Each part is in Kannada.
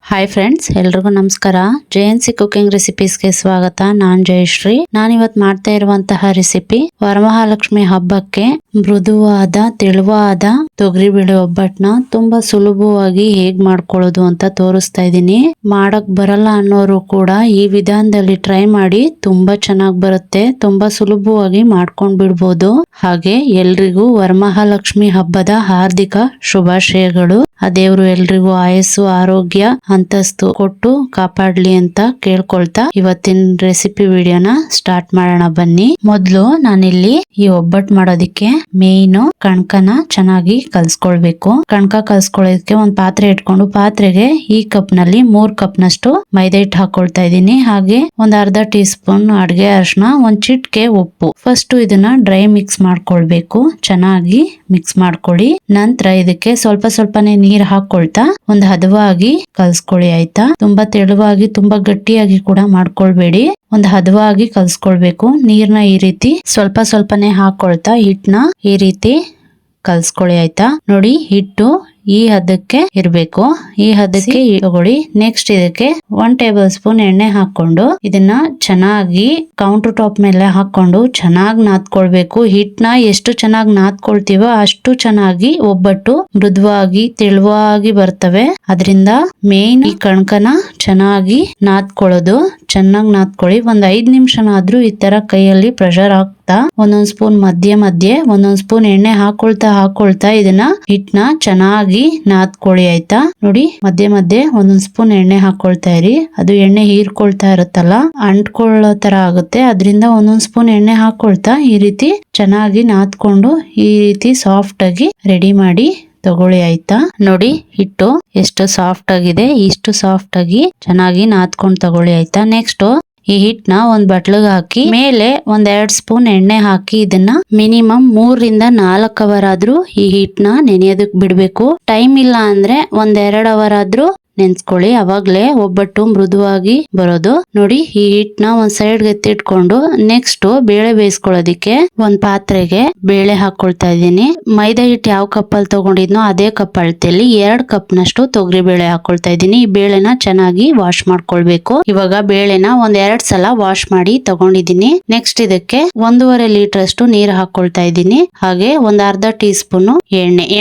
ಹಾಯ್ ಫ್ರೆಂಡ್ಸ್, ಎಲ್ರಿಗೂ ನಮಸ್ಕಾರ. ಜೆಎನ್ಸಿ ಕುಕಿಂಗ್ ರೆಸಿಪೀಸ್ಗೆ ಸ್ವಾಗತ. ನಾನ್ ಜಯಶ್ರೀ. ನಾನಿವತ್ತು ಮಾಡ್ತಾ ಇರುವಂತಹ ರೆಸಿಪಿ ವರಮಹಾಲಕ್ಷ್ಮಿ ಹಬ್ಬಕ್ಕೆ ಮೃದುವಾದ ತೆಳುವಾದ ತೊಗರಿಬೇಳೆ ಒಬ್ಬಟ್ಟನ್ನ ತುಂಬಾ ಸುಲಭವಾಗಿ ಹೇಗ್ ಮಾಡ್ಕೊಳ್ಳೋದು ಅಂತ ತೋರಿಸ್ತಾ ಇದ್ದೀನಿ. ಮಾಡಕ್ ಬರಲ್ಲ ಅನ್ನೋರು ಕೂಡ ಈ ವಿಧಾನದಲ್ಲಿ ಟ್ರೈ ಮಾಡಿ, ತುಂಬಾ ಚೆನ್ನಾಗಿ ಬರುತ್ತೆ. ತುಂಬಾ ಸುಲಭವಾಗಿ ಮಾಡ್ಕೊಂಡ್ ಬಿಡ್ಬೋದು. ಹಾಗೆ ಎಲ್ರಿಗೂ ವರಮಹಾಲಕ್ಷ್ಮಿ ಹಬ್ಬದ ಹಾರ್ದಿಕ ಶುಭಾಶಯಗಳು. ಆ ದೇವ್ರು ಎಲ್ರಿಗೂ ಆಯಸ್ಸು ಆರೋಗ್ಯ ಅಂತಸ್ತು ಕೊಟ್ಟು ಕಾಪಾಡ್ಲಿ ಅಂತ ಕೇಳ್ಕೊಳ್ತಾ ಇವತ್ತಿನ ರೆಸಿಪಿ ವಿಡಿಯೋನ ಸ್ಟಾರ್ಟ್ ಮಾಡೋಣ ಬನ್ನಿ. ಮೊದ್ಲು ನಾನಿಲ್ಲಿ ಈ ಒಬ್ಬಟ್ಟು ಮಾಡೋದಿಕ್ಕೆ ಮೇಯ್ನು ಕಣ್ಕನ ಚೆನ್ನಾಗಿ ಕಲ್ಸ್ಕೊಳ್ಬೇಕು. ಕಣ್ಕ ಕಲ್ಸ್ಕೊಳ್ಳೋದಕ್ಕೆ ಒಂದ್ ಪಾತ್ರೆ ಇಟ್ಕೊಂಡು ಪಾತ್ರೆಗೆ ಈ ಕಪ್ ನಲ್ಲಿ 3 ಕಪ್ ನಷ್ಟು ಮೈದಾ ಹಿಟ್ಟು ಹಾಕೊಳ್ತಾ ಇದ್ದೀನಿ. ಹಾಗೆ ಒಂದ್ ಅರ್ಧ ಟೀ ಸ್ಪೂನ್ ಅಡ್ಗೆ ಅರಿಶಿನ, ಒಂದ್ ಚಿಟ್ಕೆ ಉಪ್ಪು. ಫಸ್ಟ್ ಇದನ್ನ ಡ್ರೈ ಮಿಕ್ಸ್ ಮಾಡ್ಕೊಳ್ಬೇಕು. ಚೆನ್ನಾಗಿ ಮಿಕ್ಸ್ ಮಾಡ್ಕೊಳ್ಳಿ. ನಂತರ ಇದಕ್ಕೆ ಸ್ವಲ್ಪ ಸ್ವಲ್ಪನೇ ನೀರ್ ಹಾಕೊಳ್ತಾ ಒಂದ್ ಹದವಾಗಿ ಕಲ್ಸ್ಕೊಳ್ಳಿ. ಆಯ್ತಾ? ತುಂಬಾ ತೆಳುವಾಗಿ ತುಂಬಾ ಗಟ್ಟಿಯಾಗಿ ಕೂಡ ಮಾಡ್ಕೊಳ್ಬೇಡಿ. ಒಂದ್ ಹದವಾಗಿ ಕಲ್ಸ್ಕೊಳ್ಬೇಕು. ನೀರ್ನ ಈ ರೀತಿ ಸ್ವಲ್ಪ ಸ್ವಲ್ಪನೇ ಹಾಕೊಳ್ತಾ ಹಿಟ್ಟನ್ನ ಈ ರೀತಿ ಕಲ್ಸ್ಕೊಳ್ಳಿ. ಆಯ್ತಾ? ನೋಡಿ, ಹಿಟ್ಟು ಈ ಹದಕ್ಕೆ ಇರ್ಬೇಕು. ಈ ಹದಕ್ಕೆ ತಗೊಳ್ಳಿ. ನೆಕ್ಸ್ಟ್ ಇದಕ್ಕೆ 1 ಟೇಬಲ್ ಸ್ಪೂನ್ ಎಣ್ಣೆ ಹಾಕೊಂಡು ಇದನ್ನ ಚೆನ್ನಾಗಿ ಕೌಂಟರ್ ಟಾಪ್ ಮೇಲೆ ಹಾಕೊಂಡು ಚೆನ್ನಾಗಿ ನಾದ್ಕೊಳ್ಬೇಕು. ಹಿಟ್ಟನ ಎಷ್ಟು ಚೆನ್ನಾಗಿ ನಾದ್ಕೊಳ್ತೀವೋ ಅಷ್ಟು ಚೆನ್ನಾಗಿ ಒಬ್ಬಟ್ಟು ಮೃದುವಾಗಿ ತೆಳುವಾಗಿ ಬರ್ತವೆ. ಅದರಿಂದ ಮೇನ್ ಈ ಕಣ್ಕನ ಚೆನ್ನಾಗಿ ನಾದ್ಕೊಳ್ಳೋದು. ಚೆನ್ನಾಗಿ ನಾದ್ಕೊಳ್ಳಿ. ಒಂದ್ 5 ನಿಮಿಷನಾದ್ರೂ ಈ ತರ ಕೈಯಲ್ಲಿ ಪ್ರೆಷರ್ ಹಾಕ್ತಾ ಒಂದೊಂದ್ ಸ್ಪೂನ್ ಮಧ್ಯೆ ಒಂದೊಂದ್ ಸ್ಪೂನ್ ಎಣ್ಣೆ ಹಾಕೊಳ್ತಾ ಇದನ್ನ ಹಿಟ್ಟನ ಚೆನ್ನಾಗಿ ನಾದ್ಕೊಳ್ಳಿ. ಆಯ್ತಾ? ನೋಡಿ, ಮಧ್ಯೆ ಒಂದೊಂದ್ ಸ್ಪೂನ್ ಎಣ್ಣೆ ಹಾಕೊಳ್ತಾ ಇರಿ. ಅದು ಎಣ್ಣೆ ಹೀರ್ಕೊಳ್ತಾ ಇರುತ್ತಲ್ಲ, ಅಂಟ್ಕೊಳ್ಳೋ ತರ ಆಗುತ್ತೆ. ಅದರಿಂದ ಒಂದೊಂದ್ ಸ್ಪೂನ್ ಎಣ್ಣೆ ಹಾಕೊಳ್ತಾ ಈ ರೀತಿ ಚೆನ್ನಾಗಿ ನಾದ್ಕೊಂಡು ಈ ರೀತಿ ಸಾಫ್ಟ್ ಆಗಿ ರೆಡಿ ಮಾಡಿ ತಗೊಳ್ಳಿ. ಆಯ್ತಾ? ನೋಡಿ, ಹಿಟ್ಟು ಎಷ್ಟು ಸಾಫ್ಟ್ ಆಗಿದೆ. ಇಷ್ಟು ಸಾಫ್ಟ್ ಆಗಿ ಚೆನ್ನಾಗಿ ನಾದ್ಕೊಂಡು ತಗೊಳ್ಳಿ. ಆಯ್ತಾ? ನೆಕ್ಸ್ಟ್ ಈ ಹಿಟ್ಟನ ಒಂದ್ ಬಟ್ಲಿಗೆ ಹಾಕಿ ಮೇಲೆ ಒಂದ್ 2 ಸ್ಪೂನ್ ಎಣ್ಣೆ ಹಾಕಿ ಇದನ್ನ ಮಿನಿಮಮ್ 3 ರಿಂದ 4 ಅವರ್ ಆದ್ರೂ ಈ ಹಿಟ್ಟನ ನೆನೆಯೋದಕ್ ಬಿಡ್ಬೇಕು. ಟೈಮ್ ಇಲ್ಲ ಅಂದ್ರೆ ಒಂದ್ 2 ಅವರ್ ಆದ್ರೂ ನೆನ್ಸ್ಕೊಳ್ಳಿ. ಅವಾಗ್ಲೇ ಒಬ್ಬಟ್ಟು ಮೃದುವಾಗಿ ಬರೋದು. ನೋಡಿ, ಈ ಹಿಟ್ಟನ ಒಂದ್ ಸೈಡ್ ಎತ್ತಿಟ್ಕೊಂಡು ನೆಕ್ಸ್ಟ್ ಬೇಳೆ ಬೇಯಿಸ್ಕೊಳ್ಳೋದಿಕ್ಕೆ ಒಂದ್ ಪಾತ್ರೆಗೆ ಬೇಳೆ ಹಾಕೊಳ್ತಾ ಇದ್ದೀನಿ. ಮೈದಾ ಹಿಟ್ಟು ಯಾವ ಕಪ್ ಅಲ್ಲಿ ತಗೊಂಡಿದ್ನೋ ಅದೇ ಕಪ್ ಅಳತೆಯಲ್ಲಿ 2 ಕಪ್ ನಷ್ಟು ತೊಗರಿ ಬೇಳೆ ಹಾಕೊಳ್ತಾ ಇದ್ದೀನಿ. ಈ ಬೇಳೆನ ಚೆನ್ನಾಗಿ ವಾಶ್ ಮಾಡ್ಕೊಳ್ಬೇಕು. ಇವಾಗ ಬೇಳೆನ ಒಂದ್ 2 ಸಲ ವಾಶ್ ಮಾಡಿ ತಗೊಂಡಿದ್ದೀನಿ. ನೆಕ್ಸ್ಟ್ ಇದಕ್ಕೆ 1.5 ಲೀಟರ್ ಅಷ್ಟು ನೀರು ಹಾಕೊಳ್ತಾ ಇದ್ದೀನಿ. ಹಾಗೆ ಒಂದ್ ಅರ್ಧ ಟೀ ಸ್ಪೂನ್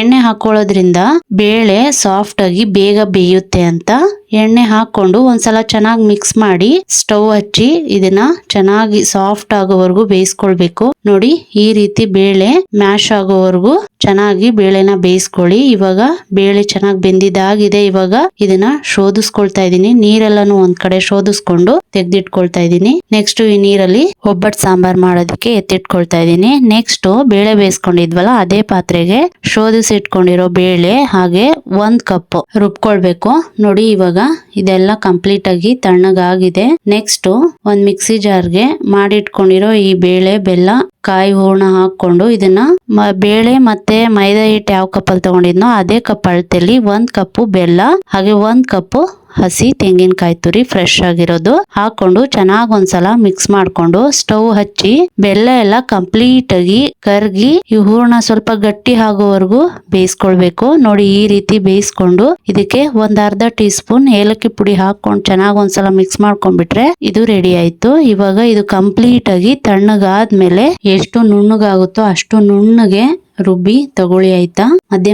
ಎಣ್ಣೆ ಹಾಕೊಳ್ಳೋದ್ರಿಂದ ಬೇಳೆ ಸಾಫ್ಟ್ ಆಗಿ ಬೇಗ ಬೇಯುತ್ತೆ ಅಂತ ಎಣ್ಣೆ ಹಾಕೊಂಡು ಒಂದ್ಸಲ ಚೆನ್ನಾಗಿ ಮಿಕ್ಸ್ ಮಾಡಿ ಸ್ಟವ್ ಹಚ್ಚಿ ಇದನ್ನ ಚೆನ್ನಾಗಿ ಸಾಫ್ಟ್ ಆಗೋವರೆಗೂ ಬೇಯಿಸ್ಕೊಳ್ಬೇಕು. ನೋಡಿ, ಈ ರೀತಿ ಬೇಳೆ ಮ್ಯಾಶ್ ಆಗೋವರೆಗೂ ಚೆನ್ನಾಗಿ ಬೇಳೆನ ಬೇಯಿಸ್ಕೊಳ್ಳಿ. ಇವಾಗ ಬೇಳೆ ಚೆನ್ನಾಗಿ ಬೆಂದಿದ್ದಾಗಿದೆ. ಇವಾಗ ಇದನ್ನ ಶೋಧಿಸ್ಕೊಳ್ತಾ ಇದ್ದೀನಿ. ನೀರೆಲ್ಲಾನು ಒಂದ್ ಕಡೆ ಶೋಧಿಸ್ಕೊಂಡು ತೆಗ್ದಿಟ್ಕೊಳ್ತಾ ಇದ್ದೀನಿ. ನೆಕ್ಸ್ಟ್ ಈ ನೀರಲ್ಲಿ ಒಬ್ಬಟ್ಟು ಸಾಂಬಾರ್ ಮಾಡೋದಕ್ಕೆ ಎತ್ತಿಟ್ಕೊಳ್ತಾ ಇದ್ದೀನಿ. ನೆಕ್ಸ್ಟ್ ಬೇಳೆ ಬೇಯಿಸ್ಕೊಂಡಿದ್ವಲ್ಲ ಅದೇ ಪಾತ್ರೆಗೆ ಶೋಧಿಸಿಟ್ಕೊಂಡಿರೋ ಬೇಳೆ ಹಾಗೆ 1 ಕಪ್ ರುಬ್ಕೊಳ್ಬೇಕು. ನೋಡಿ, ಇವಾಗ ಇದೆಲ್ಲ ಕಂಪ್ಲೀಟ್ ಆಗಿ ತಣ್ಣಗಾಗಿದೆ. ನೆಕ್ಸ್ಟ್ ಒಂದ್ ಮಿಕ್ಸಿ ಜಾರ್ಗೆ ಮಾಡಿಟ್ಕೊಂಡಿರೋ ಈ ಬೇಳೆ, ಬೆಲ್ಲ, ಕಾಯಿ ಹೂರ್ಣ ಹಾಕೊಂಡು ಇದನ್ನ ಬೇಳೆ ಮತ್ತೆ ಮೈದಾ ಹಿಟ್ಟು ಯಾವ ಕಪ್ ಅಲ್ಲಿ ತಗೊಂಡಿದ್ನೋ ಅದೇ ಕಪ್ ಅಳತೆಯಲ್ಲಿ 1 ಕಪ್ ಬೆಲ್ಲ ಹಾಗೆ 1 ಕಪ್ ಹಸಿ ತೆಂಗಿನಕಾಯಿ ತುರಿ ಫ್ರೆಶ್ ಆಗಿರೋದು ಹಾಕೊಂಡು ಚೆನ್ನಾಗ್ ಒಂದ್ಸಲ ಮಿಕ್ಸ್ ಮಾಡ್ಕೊಂಡು ಸ್ಟವ್ ಹಚ್ಚಿ ಬೆಲ್ಲ ಎಲ್ಲ ಕಂಪ್ಲೀಟ್ ಆಗಿ ಕರ್ಗಿ ಈ ಹೂರ್ಣ ಸ್ವಲ್ಪ ಗಟ್ಟಿ ಆಗೋವರೆಗೂ ಬೇಯಿಸ್ಕೊಳ್ಬೇಕು. ನೋಡಿ, ಈ ರೀತಿ ಬೇಯಿಸ್ಕೊಂಡು ಇದಕ್ಕೆ ಒಂದ್ ಅರ್ಧ ಟೀ ಸ್ಪೂನ್ ಏಲಕ್ಕಿ ಪುಡಿ ಹಾಕೊಂಡು ಚೆನ್ನಾಗ್ ಒಂದ್ಸಲ ಮಿಕ್ಸ್ ಮಾಡ್ಕೊಂಡ್ಬಿಟ್ರೆ ಇದು ರೆಡಿ ಆಯ್ತು. ಇವಾಗ ಇದು ಕಂಪ್ಲೀಟ್ ಆಗಿ ತಣ್ಣಗಾದ್ಮೇಲೆ ಎಷ್ಟು ನುಣ್ಣಗಾಗುತ್ತೋ ಅಷ್ಟು ನುಣ್ಣಗೆ ರುಬ್ಬಿ ತಗೊಳ್ಳಿ. ಆಯ್ತಾ?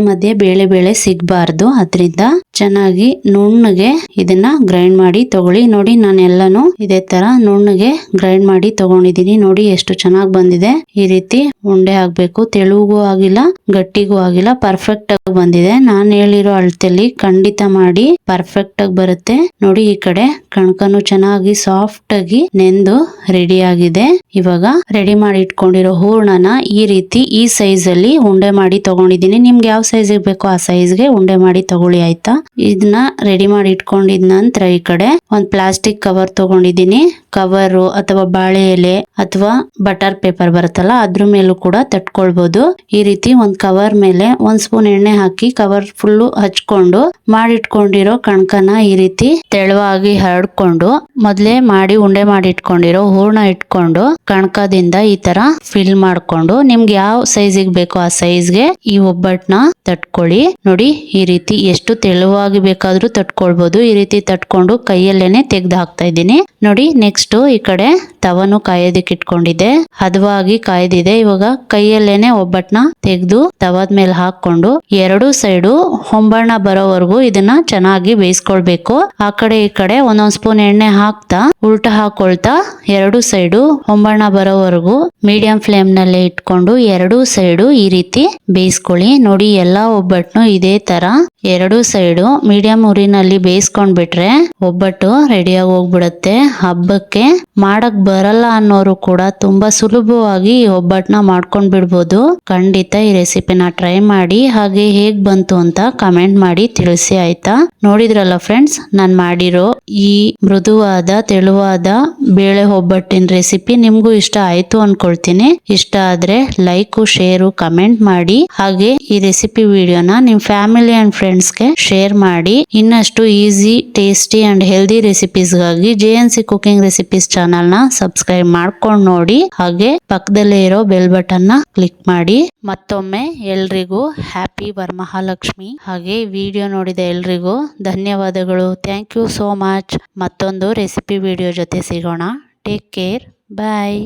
ಮಧ್ಯೆ ಬೇಳೆ ಸಿಗ್ಬಾರ್ದು. ಅದ್ರಿಂದ ಚೆನ್ನಾಗಿ ನುಣ್ಣಗೆ ಇದನ್ನ ಗ್ರೈಂಡ್ ಮಾಡಿ ತಗೊಳ್ಳಿ. ನೋಡಿ, ನಾನೆಲ್ಲಾನು ಇದೇ ತರ ನುಣ್ಣಗೆ ಗ್ರೈಂಡ್ ಮಾಡಿ ತಗೊಂಡಿದ್ದೀನಿ. ನೋಡಿ ಎಷ್ಟು ಚೆನ್ನಾಗಿ ಬಂದಿದೆ. ಈ ರೀತಿ ಉಂಡೆ ಆಗ್ಬೇಕು. ತೆಳುಗೂ ಆಗಿಲ್ಲ, ಗಟ್ಟಿಗೂ ಆಗಿಲ್ಲ, ಪರ್ಫೆಕ್ಟ್ ಆಗಿ ಬಂದಿದೆ. ನಾನ್ ಹೇಳಿರೋ ಅಳತೆಯಲ್ಲಿ ಖಂಡಿತ ಮಾಡಿ, ಪರ್ಫೆಕ್ಟ್ ಆಗಿ ಬರುತ್ತೆ. ನೋಡಿ, ಈ ಕಡೆ ಕಣ್ಕನು ಚೆನ್ನಾಗಿ ಸಾಫ್ಟ್ ಆಗಿ ನೆಂದು ರೆಡಿ ಆಗಿದೆ. ಇವಾಗ ರೆಡಿ ಮಾಡಿ ಇಟ್ಕೊಂಡಿರೋ ಹೂರ್ಣನ ಈ ರೀತಿ ಈ ಸೈಜ್ ಅಲ್ಲಿ ಉಂಡೆ ಮಾಡಿ ತಗೊಂಡಿದ್ದೀನಿ. ನಿಮ್ಗೆ ಯಾವ ಸೈಜ್ ಬೇಕೋ ಆ ಸೈಜ್ಗೆ ಉಂಡೆ ಮಾಡಿ ತಗೊಳ್ಳಿ. ಆಯ್ತಾ? ಇದನ್ನ ರೆಡಿ ಮಾಡಿ ಇಟ್ಕೊಂಡಿದ ನಂತರ ಈ ಕಡೆ ಒಂದ್ ಪ್ಲಾಸ್ಟಿಕ್ ಕವರ್ ತಗೊಂಡಿದ್ದೀನಿ. ಕವರ್ ಅಥವಾ ಬಾಳೆ ಎಲೆ ಅಥವಾ ಬಟರ್ ಪೇಪರ್ ಬರುತ್ತಲ್ಲ ಅದ್ರ ಮೇಲೂ ಕೂಡ ತಟ್ಕೊಳ್ಬಹುದು. ಈ ರೀತಿ ಒಂದ್ ಕವರ್ ಮೇಲೆ 1 ಸ್ಪೂನ್ ಎಣ್ಣೆ ಹಾಕಿ ಕವರ್ ಫುಲ್ಲು ಹಚ್ಕೊಂಡು ಮಾಡಿಟ್ಕೊಂಡಿರೋ ಕಣ್ಕನ ಈ ರೀತಿ ತೆಳುವಾಗಿ ಹರಡ್ಕೊಂಡು ಮೊದ್ಲೇ ಮಾಡಿ ಉಂಡೆ ಮಾಡಿ ಇಟ್ಕೊಂಡಿರೋ ಹೂರ್ಣ ಇಟ್ಕೊಂಡು ಕಣ್ಕದಿಂದ ಈ ತರ ಫಿಲ್ ಮಾಡ್ಕೊಂಡು ನಿಮ್ಗೆ ಯಾವ ಸೈಜಿಗೆ ಬೇಕೋ ಆ ಆ ಸೈಜ್ಗೆ ಈ ಒಬ್ಬಟ್ಟನ್ನ ತಟ್ಕೊಳ್ಳಿ. ನೋಡಿ ಈ ರೀತಿ ಎಷ್ಟು ತೆಳುವಾಗಿ ಬೇಕಾದ್ರೂ ತಟ್ಕೊಳ್ಬಹುದು. ಈ ರೀತಿ ತಟ್ಕೊಂಡು ಕೈಯಲ್ಲೇನೆ ತೆಗ್ದು ಹಾಕ್ತಾ ಇದ್ದೀನಿ. ನೋಡಿ ನೆಕ್ಸ್ಟ್ ಈ ಕಡೆ ತವನು ಕಾಯೋದಕ್ಕೆ ಇಟ್ಕೊಂಡಿದ್ದೆ, ಹದವಾಗಿ ಕಾಯ್ದಿದೆ. ಇವಾಗ ಕೈಯಲ್ಲೇನೆ ಒಬ್ಬಟ್ಟನ್ನ ತೆಗೆದು ತವದ ಮೇಲೆ ಹಾಕೊಂಡು ಎರಡು ಸೈಡು ಹೊಂಬಣ್ಣ ಬರೋವರೆಗೂ ಇದನ್ನ ಚೆನ್ನಾಗಿ ಬೇಯಿಸ್ಕೊಳ್ಬೇಕು. ಆ ಕಡೆ ಈ ಕಡೆ ಒಂದೊಂದ್ ಸ್ಪೂನ್ ಎಣ್ಣೆ ಹಾಕ್ತಾ ಉಲ್ಟಾ ಹಾಕೊಳ್ತಾ ಎರಡು ಸೈಡು ಹೊಂಬಣ್ಣ ಬರೋವರೆಗೂ ಮೀಡಿಯಂ ಫ್ಲೇಮ್ ನಲ್ಲೇ ಇಟ್ಕೊಂಡು ಎರಡು ಸೈಡು ಈ ರೀತಿ ಬೇಯಿಸ್ಕೊಳ್ಳಿ. ನೋಡಿ ಎಲ್ಲಾ ಒಬ್ಬಟ್ಟನ್ನು ಇದೇ ತರ ಎರಡು ಸೈಡು ಮೀಡಿಯಂ ಉರಿನಲ್ಲಿ ಬೇಯಿಸ್ಕೊಂಡ್ ಬಿಟ್ರೆ ಒಬ್ಬಟ್ಟು ರೆಡಿಯಾಗಿ ಹೋಗ್ಬಿಡುತ್ತೆ. ಹಬ್ಬಕ್ಕೆ ಮಾಡಕ್ ಬರಲ್ಲ ಅನ್ನೋರು ಕೂಡ ತುಂಬಾ ಸುಲಭವಾಗಿ ಈ ಒಬ್ಬಟ್ಟನ್ನ ಮಾಡ್ಕೊಂಡ್ ಬಿಡ್ಬೋದು. ಖಂಡಿತ ಈ ರೆಸಿಪಿನ ಟ್ರೈ ಮಾಡಿ, ಹಾಗೆ ಹೇಗ್ ಬಂತು ಅಂತ ಕಮೆಂಟ್ ಮಾಡಿ ತಿಳಿಸಿ ಆಯ್ತಾ. ನೋಡಿದ್ರಲ್ಲ ಫ್ರೆಂಡ್ಸ್, ನಾನ್ ಮಾಡಿರೋ ಈ ಮೃದುವಾದ ತೆಳುವಾದ ಬೇಳೆ ಒಬ್ಬಟ್ಟಿನ ರೆಸಿಪಿ ನಿಮ್ಗೂ ಇಷ್ಟ ಆಯ್ತು ಅನ್ಕೊಳ್ತೀನಿ. ಇಷ್ಟ ಆದ್ರೆ ಲೈಕ್, ಶೇರು, ಕಮೆಂಟ್ ಮಾಡಿ. ಹಾಗೆ ಈ ರೆಸಿಪಿ ವಿಡಿಯೋನ ನಿಮ್ ಫ್ಯಾಮಿಲಿ ಅಂಡ್ ಫ್ರೆಂಡ್ಸ್ಗೆ ಶೇರ್ ಮಾಡಿ. ಇನ್ನಷ್ಟು ಈಸಿ, ಟೇಸ್ಟಿ ಅಂಡ್ ಹೆಲ್ದಿ ರೆಸಿಪೀಸ್ಗಾಗಿ JNC ಕುಕಿಂಗ್ ರೆಸಿಪೀಸ್ ಚಾನಲ್ ನ ಸಬ್ಸ್ಕ್ರೈಬ್ ಮಾಡ್ಕೊಂಡು ನೋಡಿ. ಹಾಗೆ ಪಕ್ಕದಲ್ಲೇ ಇರೋ ಬೆಲ್ ಬಟನ್ ನ ಕ್ಲಿಕ್ ಮಾಡಿ. ಮತ್ತೊಮ್ಮೆ ಎಲ್ರಿಗೂ ಹ್ಯಾಪಿ ವರಮಹಾಲಕ್ಷ್ಮಿ. ಹಾಗೆ ವಿಡಿಯೋ ನೋಡಿದ ಎಲ್ರಿಗೂ ಧನ್ಯವಾದಗಳು. Thank you so much. ಮತ್ತೊಂದು ರೆಸಿಪಿ ವಿಡಿಯೋ ಜೊತೆ ಸಿಗೋಣ. Take care. ಬಾಯ್.